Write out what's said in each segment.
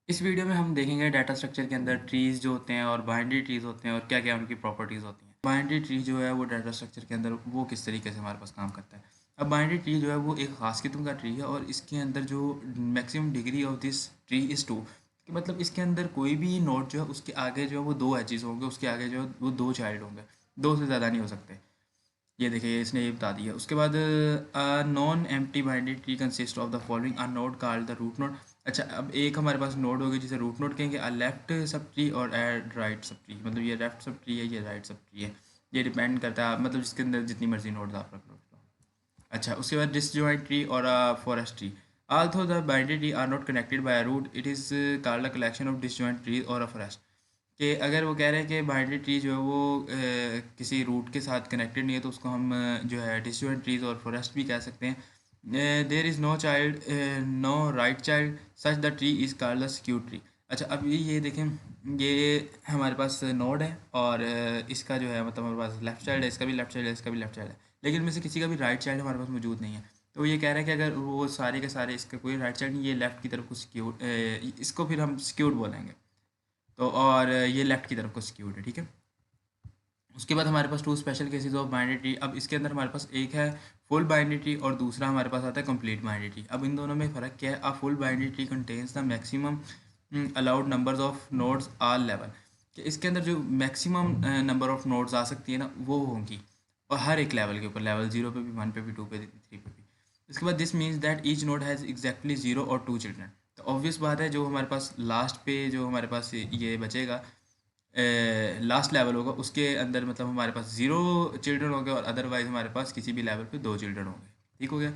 इस वीडियो में हम देखेंगे डाटा स्ट्रक्चर के अंदर ट्रीज़ जो होते हैं और बाइनरी ट्रीज़ होते हैं और क्या-क्या उनकी प्रॉपर्टीज़ होती हैं। बाइनरी ट्री जो है वो डाटा स्ट्रक्चर के अंदर वो किस तरीके से हमारे पास काम करता है। अब बाइनरी ट्री जो है वो एक ख़ास किस्म का ट्री है और इसके अंदर जो maximum degree of this tree is 2 कि मतलब इसके अंदर कोई भी नोड जो है उसके आगे जो है वो 2 एजेस होंगे, उसके आगे जो है वो 2 चाइल्ड होंगे, 2 से ज़्यादा नहीं हो सकते। ये देखिए इसने ये बता दिया। उसके बाद non empty binary tree consist of the following a node called the root node. अच्छा, अब एक हमारे पास नोड होगी जिसे रूट नोड कहेंगे, अ लेफ्ट सब ट्री और ए राइट सब ट्री। मतलब ये लेफ्ट सब ट्री है, ये राइट सब ट्री है। ये डिपेंड करता है मतलब जिसके अंदर जितनी मर्जी नोड्स आप रख लो। अच्छा, उसके बाद डिसजॉइंट ट्री और forest tree. Although the binary tree are not connected by a root, it is called a collection of disjoint trees or a forest। कि अगर वो कह रहे हैं कि बाइनरी ट्री जो है वो किसी रूट के साथ कनेक्टेड नहीं है तो उसको हम जो है डिसजॉइंट ट्रीज और फॉरेस्ट भी कह सकते हैं। There is no child, no right child, such the tree is called the skew tree. अच्छा, अब ये देखें, ये हमारे पास नोड है और इसका जो है मतलब हमारे पास लेफ्ट चाइल्ड है, इसका भी लेफ्ट चाइल्ड है, इसका भी लेफ्ट चाइल्ड है, लेकिन इनमें से किसी का भी राइट चाइल्ड हमारे पास मौजूद नहीं है। तो ये कह रहा है कि अगर वो सारे के सारे इसका कोई राइट चाइल्ड नहीं, ये लेफ्ट की तरफ को स्क्यूड, इसको फिर हम स्क्यूड बोलेंगे। तो और ये लेफ्ट की तरफ को स्क्यूड है, ठीक है। उसके बाद हमारे पास two special cases of binary tree. अब इसके अंदर हमारे पास एक है फुल बाइनरी ट्री और दूसरा हमारे पास आता है कंप्लीट बाइनरी ट्री। अब इन दोनों में फ़र्क क्या है? A full binary tree contains the maximum allowed numbers of nodes all level. कि इसके अंदर जो मैक्सिमम नंबर ऑफ नोड्स आ सकती है ना वो होंगी, और हर एक लेवल के ऊपर, लेवल 0 पे भी, 1 पे भी, 2 पे भी, 3 पे भी। इसके बाद this means that each node has exactly 0 और 2 चिल्ड्रन। तो ऑब्वियस बात है, जो हमारे पास लास्ट पे जो हमारे पास ये बचेगा, लास्ट लेवल होगा, उसके अंदर मतलब हमारे पास 0 चिल्ड्रन होंगे और अदरवाइज़ हमारे पास किसी भी लेवल पे 2 चिल्ड्रन होंगे। ठीक हो गया?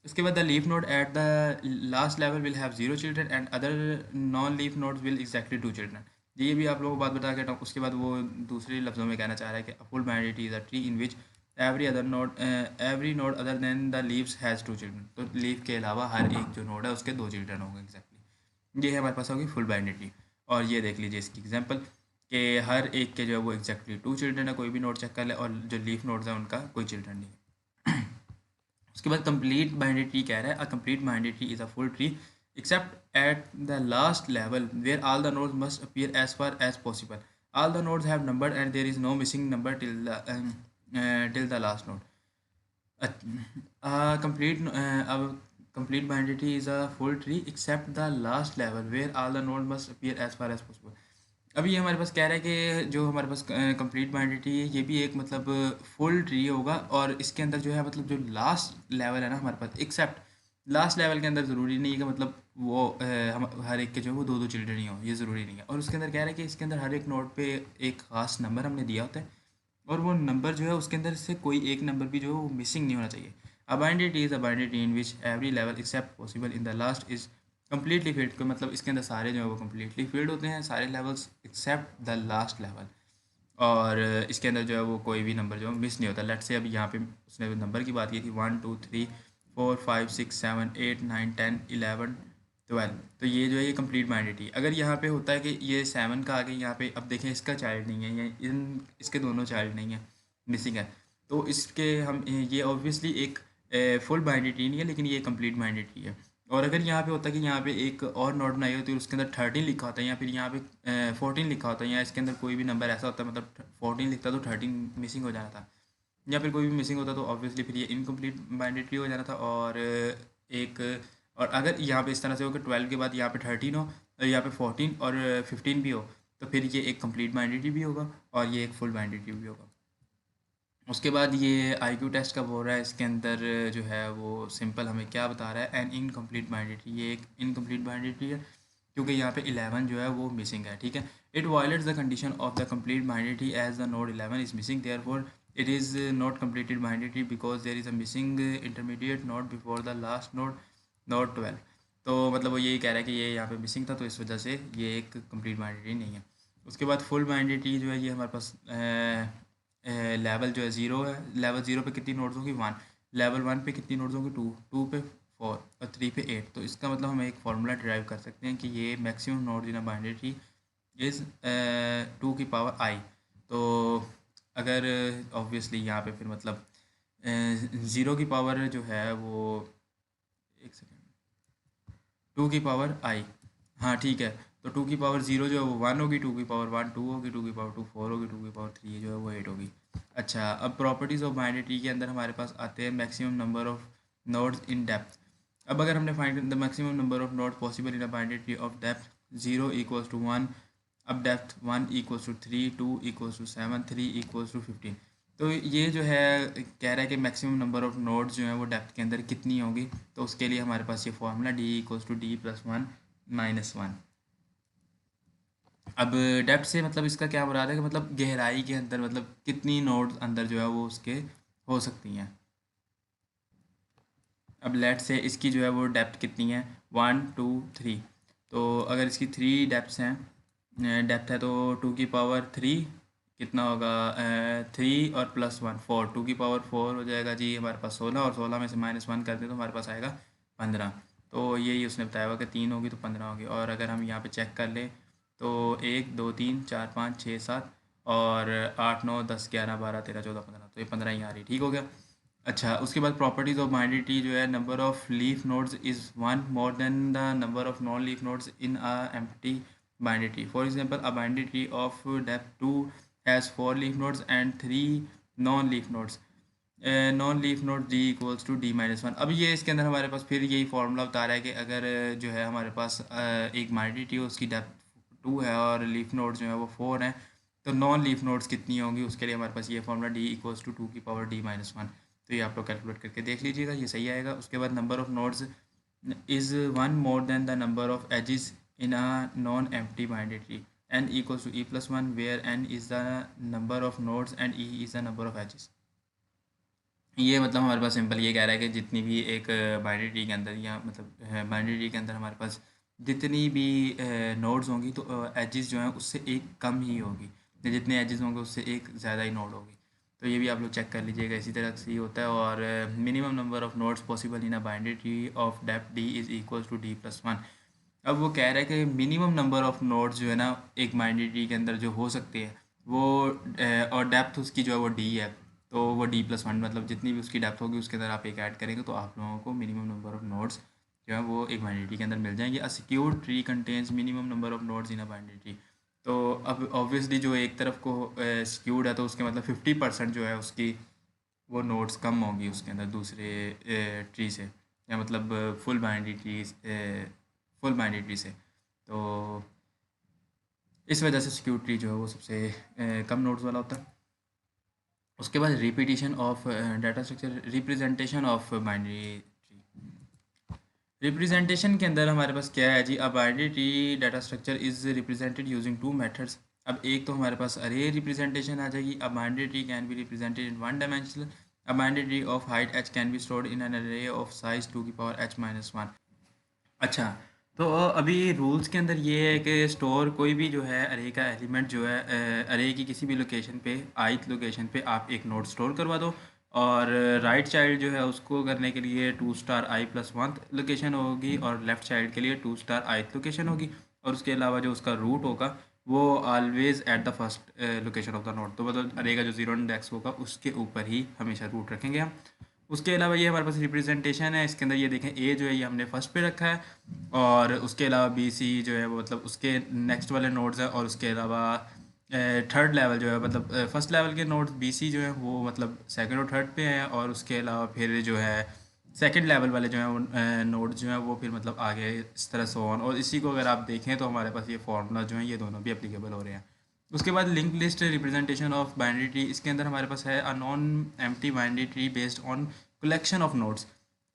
उसके बाद the leaf node eight the last level will have 0 children and other non leaf nodes will exactly 2 children. ये भी आप लोगों को बात बता के हटाऊँ। उसके बाद वो दूसरे लफ्ज़ों में कहना चाह रहा है कि full binary is a tree in which every node other than the leaves has 2 children. तो लीफ के अलावा हर एक जो नोड है उसके 2 चिल्ड्रन होंगे एग्जैक्टली। ये है हमारे पास होगी फुल बाइनरी ट्री। और ये देख लीजिए इसकी एग्जांपल, कि हर एक के जो है वो एग्जैक्टली 2 चिल्ड्रन है, कोई भी नोड चेक कर ले, और जो लीफ नोड्स हैं उनका कोई चिल्ड्रन नहीं है। उसके बाद कंप्लीट बाइनरी ट्री कह रहा है, a complete binary tree is a full tree except at the last level where all the nodes must appear as far as possible. All the nodes have number and there is no missing number till the last node. Complete अब complete binary tree is a full tree except the last level where all the node must appear as far as possible. अभी ये हमारे पास कह रहा है कि जो हमारे पास कंप्लीट बाइनरी ट्री है, ये भी एक मतलब फुल ट्री होगा, और इसके अंदर जो है मतलब जो लास्ट लेवल है ना हमारे पास, एक्सेप्ट लास्ट लेवल के अंदर ज़रूरी नहीं है कि मतलब वो हम हर एक के जो है वो 2-2 चिल्ड्रन ही हो, ये ज़रूरी नहीं है। और उसके अंदर कह रहा है कि इसके अंदर हर एक नोड पे एक ख़ास नंबर हमने दिया होता है, और वो नंबर जो है उसके अंदर से कोई एक नंबर भी जो है वो मिसिंग नहीं होना चाहिए। A binary tree is a binary tree in which every level except possible in the last is completely filled. को मतलब इसके अंदर सारे जो है वो कम्प्लीटली फिल्ड होते हैं, सारे levels except the last level. और इसके अंदर जो है वो कोई भी नंबर जो है मिस नहीं होता। लेट्स से अभी यहाँ पे उसने नंबर की बात की थी 1 2 3 4 5 6 7 8 9 10 11 12। तो ये जो है ये कंप्लीट बाइनरी। अगर यहाँ पे होता है कि ये 7 का आगे यहाँ पे, अब देखें इसका चाइल्ड नहीं है, ये इन इसके दोनों चाइल्ड नहीं है, मिसिंग है, तो इसके हम ये ऑब्वियसली एक फुल बाइनरी नहीं है, लेकिन ये कंप्लीट बाइनरी है। और अगर यहाँ पे होता है कि यहाँ पे एक और नोट बनाई होती है, उसके अंदर 13 लिखा होता है, या फिर यहाँ पे 14 लिखा होता है, या इसके अंदर कोई भी नंबर ऐसा होता है मतलब 14 लिखता तो 13 मिसिंग हो जाना था, या फिर कोई भी मिसिंग होता तो ऑब्वियसली फिर ये इनकम्प्लीट बाइनरी हो जाना था। और एक, और अगर यहाँ पे इस तरह से हो कि 12 के बाद यहाँ पे 13 हो, यहाँ पे 14 और 15 भी हो, तो फिर ये एक कंप्लीट बाइनरी भी होगा और ये एक फुल बाइनरी भी होगा। उसके बाद ये आईक्यू टेस्ट कब हो रहा है, इसके अंदर जो है वो सिंपल हमें क्या बता रहा है, एन इनकम्प्लीट बाइनरी, ये एक इनकम्प्लीट बाइनरी है क्योंकि यहाँ पे 11 जो है वो मिसिंग है, ठीक है। It violates the condition of the complete binary as the node 11 is missing, therefore it is not completed binary because there is a missing intermediate node before the last node, node 12। तो मतलब वो यही कह रहा है कि ये यहाँ पे मिसिंग था, तो इस वजह से ये एक कंप्लीट बाइनरी नहीं है। उसके बाद फुल बाइनरी जो है ये हमारे पास लेवल जो है 0 है, लेवल 0 पे कितनी नोड्स होंगी 1, लेवल 1 पे कितनी नोड्स होंगी 2, 2 पे 4 और 3 पे 8। तो इसका मतलब हम एक फार्मूला डिराइव कर सकते हैं कि ये maximum nodes in a binary is 2 की पावर आई। तो अगर ऑब्वियसली यहाँ पे फिर मतलब 0 की पावर जो है वो, एक सेकेंड, 2 की पावर आई, हाँ ठीक है। तो टू की पावर ज़ीरो जो है वो वन होगी, टू की पावर वन टू होगी, टू की पावर टू फोर होगी, टू की पावर थ्री जो है वो एट होगी। अच्छा, अब प्रॉपर्टीज़ ऑफ बाइनरी ट्री के अंदर हमारे पास आते हैं maximum number of nodes in depth. अब अगर हमने find the maximum number of node possible in a binary tree of depth zero equals to one. अब depth one equals to three, two equals to seven, three equals to fifteen. तो ये जो है कह रहा है कि मैक्सिमम नंबर ऑफ नोड्स जो हैं वो डेप्थ के अंदर कितनी होगी। तो उसके लिए हमारे पास ये formula d equals to d plus one minus one. अब डेप्थ से मतलब इसका क्या मुराद है कि मतलब गहराई के अंदर मतलब कितनी नोड्स अंदर जो है वो उसके हो सकती हैं। अब लेट से इसकी जो है वो डेप्थ कितनी है, वन टू थ्री। तो अगर इसकी थ्री डेप्थ्स हैं, डेप्थ है तो टू की पावर थ्री कितना होगा, थ्री और प्लस वन फोर, टू की पावर फोर हो जाएगा जी हमारे पास सोलह, और सोलह में से माइनस वन कर दें तो हमारे पास आएगा पंद्रह। तो यही उसने बताया हुआ कि तीन होगी तो पंद्रह होगी। और अगर हम यहाँ पे चेक कर लें तो एक दो तीन चार पाँच छः सात और आठ नौ दस ग्यारह बारह तेरह चौदह पंद्रह, तो ये पंद्रह ही आ रही, ठीक हो गया। अच्छा, उसके बाद प्रॉपर्टीज़ ऑफ बाइनरी ट्री जो है, number of leaf nodes is one more than the number of non leaf nodes in a empty binary tree. For example a binary tree of depth two has four leaf nodes and three non leaf nodes. Non leaf node d equals to d minus one. अब ये इसके अंदर हमारे पास फिर यही formula बता रहा है कि अगर जो है हमारे पास एक बाइनरी ट्री है उसकी डेप्थ टू है और लीफ नोड्स जो है वो फोर हैं, तो नॉन लीफ नोड्स कितनी होंगी, उसके लिए हमारे पास ये formula d equals to two की पावर डी माइनस वन। तो ये आप लोग कैलकुलेट करके देख लीजिएगा, ये सही आएगा। उसके बाद number of nodes is one more than the number of edges in a non empty binary tree. n equals to e plus one where n is the number of nodes and e is the number of edges। ये मतलब हमारे पास simple ये कह रहा है कि जितनी भी एक बाइनरी ट्री के अंदर या मतलब बाइनरी ट्री के अंदर हमारे पास जितनी भी नोड्स होंगी तो एजेस जो हैं उससे एक कम ही होगी, या जितने एजेस होंगे उससे एक ज़्यादा ही नोड होगी। तो ये भी आप लोग चेक कर लीजिएगा, इसी तरह से ही होता है। और minimum number of nodes possible in a binary tree of depth d is equals to d plus one. अब वो कह रहा है कि मिनिमम नंबर ऑफ नोड्स जो है ना एक बाइनरी ट्री के अंदर जो हो सकते हैं वो और डेप्थ उसकी जो है वो डी है, तो वो डी प्लस वन मतलब जितनी भी उसकी डेप्थ होगी उसके अंदर आप एक ऐड करेंगे तो आप लोगों को मिनिमम नंबर ऑफ नोड्स जो है वो एक बाइनरी ट्री के अंदर मिल जाएंगे। A secure tree contains minimum number of nodes in a binary tree. तो अब ऑब्वियसली जो एक तरफ को सिक्योर्ड है तो उसके मतलब 50% जो है उसकी वो नोड्स कम होंगी उसके अंदर दूसरे ट्री से, या मतलब full binary tree, full binary tree से। तो इस वजह से सिक्योर ट्री जो है वो सबसे कम नोड्स वाला होता है। उसके बाद repetition of data structure, representation of binary tree. Representation के अंदर हमारे पास क्या है जी, a binary tree data structure is represented using two methods. अब एक तो हमारे पास अरे रिप्रेजेंटेशन आ जाएगी। A binary tree can be represented in one dimensional. A binary tree of height h can be stored in an array of size two की power h minus one. अच्छा, तो अभी रूल्स के अंदर ये है कि स्टोर कोई भी जो है अरे का एलिमेंट जो है अरे की किसी भी लोकेशन पे ith लोकेशन पे आप एक नोड स्टोर करवा दो, और राइट चाइल्ड जो है उसको करने के लिए two star i plus one location होगी और लेफ़्ट चाइल्ड के लिए टू स्टार ith लोकेशन होगी। और उसके अलावा जो उसका रूट होगा वो always at the first location of the node, तो मतलब अरे का जो जीरो इंडेक्स होगा उसके ऊपर ही हमेशा रूट रखेंगे हम। उसके अलावा ये हमारे पास रिप्रेजेंटेशन है, इसके अंदर ये देखें ए जो है ये हमने फर्स्ट पे रखा है, और उसके अलावा बी सी जो है वो मतलब उसके नेक्स्ट वाले नोड्स हैं, और उसके अलावा थर्ड लेवल जो है मतलब फर्स्ट लेवल के नोड्स बी सी जो है वो मतलब सेकंड और थर्ड पे हैं, और उसके अलावा फिर जो है सेकंड लेवल वाले जो हैं वो नोड्स जो हैं वो फिर मतलब आगे इस तरह से ऑन। और इसी को अगर आप देखें तो हमारे पास ये फार्मूला जो है ये दोनों भी एप्लीकेबल हो रहे हैं। उसके बाद link list representation of binary tree, इसके अंदर हमारे पास है अ non empty binary tree based on collection of nodes,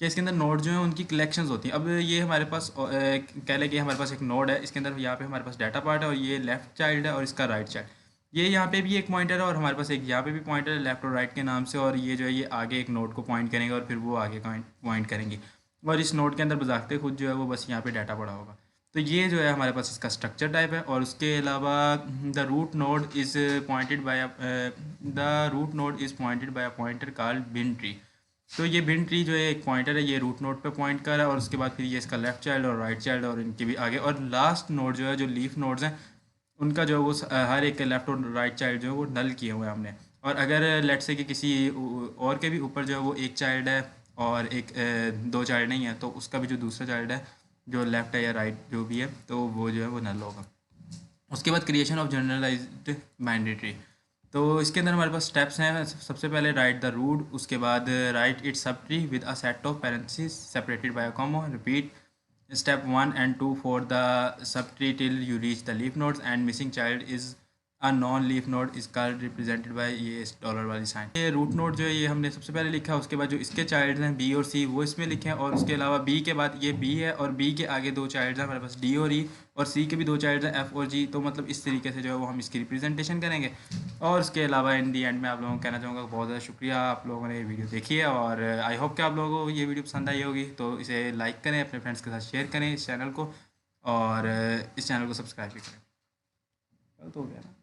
कि इसके अंदर नोड जो है उनकी कलेक्शंस होती हैं। अब ये हमारे पास कह लें कि हमारे पास एक नोड है, इसके अंदर यहाँ पे हमारे पास डाटा पार्ट है और ये लेफ्ट चाइल्ड है और इसका राइट चाइल्ड। ये यहाँ पे भी एक पॉइंटर है और हमारे पास एक यहाँ पे भी पॉइंटर है लेफ्ट और राइट के नाम से, और ये जो है ये आगे एक नोड को पॉइंट करेंगे और फिर वो आगे पॉइंट करेंगे, और इस नोड के अंदर बजाते खुद जो है वो बस यहाँ पे डाटा पड़ा होगा। तो ये जो है हमारे पास इसका स्ट्रक्चर टाइप है। और उसके अलावा the root node is pointed by the root node is pointed by a pointer called bin tree. तो ये बिन ट्री जो है एक पॉइंटर है, ये रूट नोड पे पॉइंट कर रहा है, और उसके बाद फिर ये इसका लेफ्ट चाइल्ड और राइट चाइल्ड और इनके भी आगे, और लास्ट नोड जो है जो लीफ नोड्स हैं उनका जो है वो हर एक के लेफ्ट और राइट चाइल्ड जो है वो नल किए हुए हैं हमने। और अगर लेट से कि किसी और के भी ऊपर जो है वो एक चाइल्ड है और एक दो चाइल्ड नहीं है, तो उसका भी जो दूसरा चाइल्ड है जो लेफ्ट है या राइट जो भी है, तो वो जो है वो नल होगा। उसके बाद creation of generalized binary tree. तो इसके अंदर हमारे पास स्टेप्स हैं। सबसे पहले राइट द रूट, उसके बाद right it sub tree with a set of parenthesis separated by a comma, repeat step 1 and 2 for the sub tree till you reach the leaf nodes and missing child is a non leaf node is called represented by ये इस dollar वाली sign. ये root node जो है ये हमने सबसे पहले लिखा है। उसके बाद जो इसके चाइल्ड हैं बी और सी वो इसमें लिखे हैं, और उसके अलावा बी के बाद ये बी है और बी के आगे दो चाइल्ड हैं हमारे पास डी और ई, और सी के भी दो चाइल्ड हैं एफ और जी। तो मतलब इस तरीके से जो है वो हम इसकी रिप्रेजेंटेशन करेंगे। और उसके अलावा इन दी एंड में आप लोगों को कहना चाहूँगा बहुत ज़्यादा शुक्रिया, आप लोगों ने ये वीडियो देखी है, और आई होप कि आप लोगों को ये वीडियो पसंद आई होगी। तो इसे लाइक करें, अपने फ्रेंड्स के साथ शेयर करें इस चैनल को, और इस चैनल को सब्सक्राइब भी करें। चल तो हो गया ना।